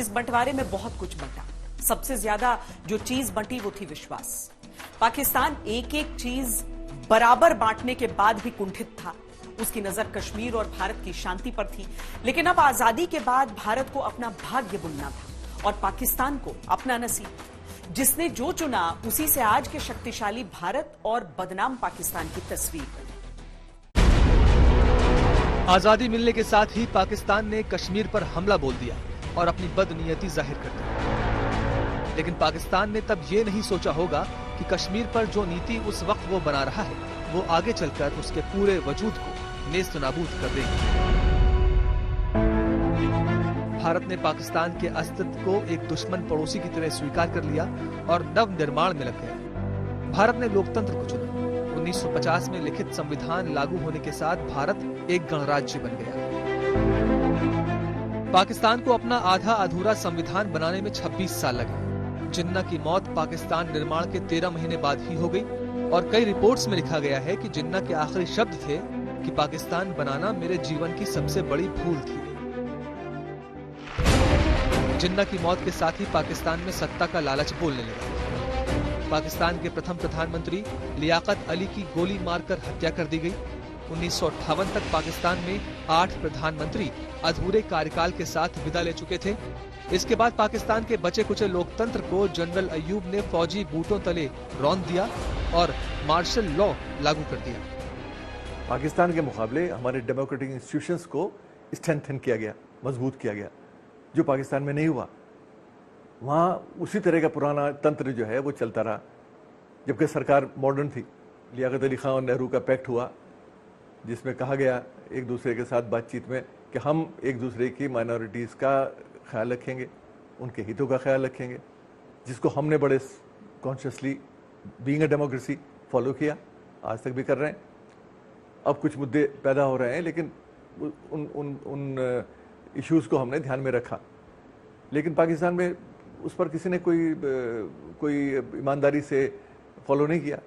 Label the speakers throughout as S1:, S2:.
S1: इस बंटवारे में बहुत कुछ बंटा। सबसे ज्यादा जो चीज बंटी वो थी विश्वास। पाकिस्तान एक एक चीज बराबर बांटने के बाद भी कुंठित था। उसकी नजर कश्मीर और भारत की शांति पर थी। लेकिन अब आजादी के बाद भारत को अपना भाग्य बुनना था और पाकिस्तान को अपना नसीब। जिसने जो चुना उसी से आज के शक्तिशाली भारत और बदनाम पाकिस्तान की तस्वीर बनी।
S2: आजादी मिलने के साथ ही पाकिस्तान ने कश्मीर पर हमला बोल दिया और अपनी बदनीयती जाहिर कर दी। लेकिन पाकिस्तान ने तब ये नहीं सोचा होगा कि कश्मीर पर जो नीति उस वक्त वो बना रहा है वो आगे चलकर उसके पूरे वजूद को नेस्त नाबूद कर देगी। भारत ने पाकिस्तान के अस्तित्व को एक दुश्मन पड़ोसी की तरह स्वीकार कर लिया और नव निर्माण में लग गया। भारत ने लोकतंत्र को चुना। 1950 में लिखित संविधान लागू होने के साथ भारत एक गणराज्य बन गया। पाकिस्तान को अपना आधा अधूरा संविधान बनाने में 26 साल लगे। जिन्ना की मौत पाकिस्तान निर्माण के 13 महीने बाद ही हो गई और कई रिपोर्ट्स में लिखा गया है कि जिन्ना के आखिरी शब्द थे कि पाकिस्तान बनाना मेरे जीवन की सबसे बड़ी भूल थी। जिन्ना की मौत के साथ ही पाकिस्तान में सत्ता का लालच बोलने लगा। पाकिस्तान के प्रथम प्रधानमंत्री लियाकत अली की गोली मारकर हत्या कर दी गई। 1958 तक पाकिस्तान में 8 प्रधानमंत्री अधूरे कार्यकाल के साथ विदा ले चुके थे। इसके बाद पाकिस्तान के बचे कुचे लोकतंत्र को जनरल अय्यूब ने फौजी बूटों तले रौंद दिया और मार्शल लॉ लागू कर दिया।
S3: पाकिस्तान के मुकाबले हमारे डेमोक्रेटिक इंस्टीट्यूशंस को स्ट्रेंथन किया गया, मजबूत किया गया, जो पाकिस्तान में नहीं हुआ। वहाँ उसी तरह का पुराना तंत्र जो है वो चलता रहा। जबकि सरकार मॉडर्न थी। लियाकत अली खान और नेहरू का पैक्ट हुआ जिसमें कहा गया एक दूसरे के साथ बातचीत में कि हम एक दूसरे की माइनॉरिटीज़ का ख्याल रखेंगे, उनके हितों का ख्याल रखेंगे, जिसको हमने बड़े consciously being a democracy follow किया, आज तक भी कर रहे हैं। अब कुछ मुद्दे पैदा हो रहे हैं लेकिन उन इश्यूज़ को हमने ध्यान में रखा। लेकिन पाकिस्तान में उस पर किसी ने कोई ईमानदारी से फॉलो नहीं किया।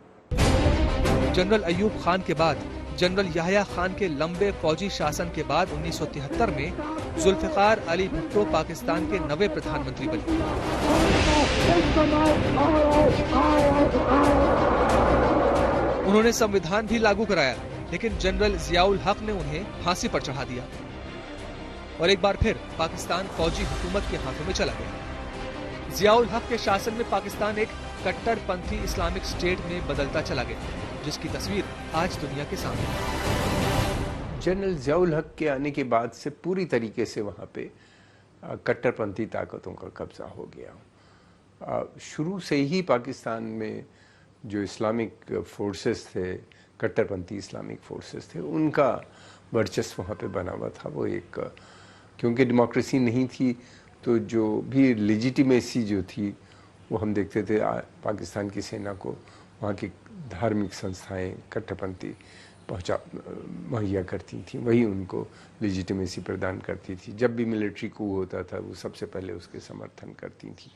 S2: जनरल अय्यूब खान के बाद जनरल याह्या खान के लंबे फौजी शासन के बाद 1973 में जुल्फिकार अली भुट्टो पाकिस्तान के 9वें प्रधानमंत्री बने। उन्होंने संविधान भी लागू कराया, लेकिन जनरल जियाउल हक ने उन्हें फांसी पर चढ़ा दिया और एक बार फिर पाकिस्तान फौजी हुकूमत के हाथों में चला गया। जियाउल हक के शासन में पाकिस्तान एक कट्टरपंथी इस्लामिक स्टेट में बदलता चला गया, जिसकी तस्वीर आज दुनिया के सामने है।
S4: जनरल जियाउल हक के आने के बाद से पूरी तरीके से वहाँ पे कट्टरपंथी ताकतों का कब्जा हो गया। शुरू से ही पाकिस्तान में जो इस्लामिक फोर्सेस थे, कट्टरपंथी इस्लामिक फोर्सेस थे, उनका वर्चस्व वहाँ पे बना हुआ था। वो एक, क्योंकि डेमोक्रेसी नहीं थी तो जो भी लेजिटिमेसी जो थी वो हम देखते थे पाकिस्तान की सेना को वहाँ की धार्मिक संस्थाएं कट्टरपंथी मुहैया करती थी, वही उनको लेजिटिमेसी प्रदान करती थी। जब भी मिलिट्री कू होता था वो सबसे पहले उसके समर्थन करती थी।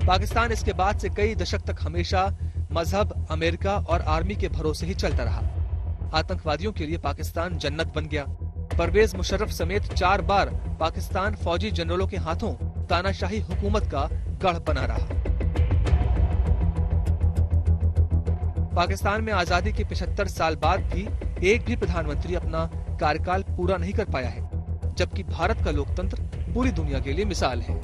S2: पाकिस्तान इसके बाद से कई दशक तक हमेशा मजहब, अमेरिका और आर्मी के भरोसे ही चलता रहा। आतंकवादियों के लिए पाकिस्तान जन्नत बन गया। परवेज मुशर्रफ समेत 4 बार पाकिस्तान फौजी जनरलों के हाथों तानाशाही हुकूमत का गढ़ बना रहा। पाकिस्तान में आजादी के 75 साल बाद भी एक भी प्रधानमंत्री अपना कार्यकाल पूरा नहीं कर पाया है, जबकि भारत का लोकतंत्र पूरी दुनिया के लिए मिसाल है।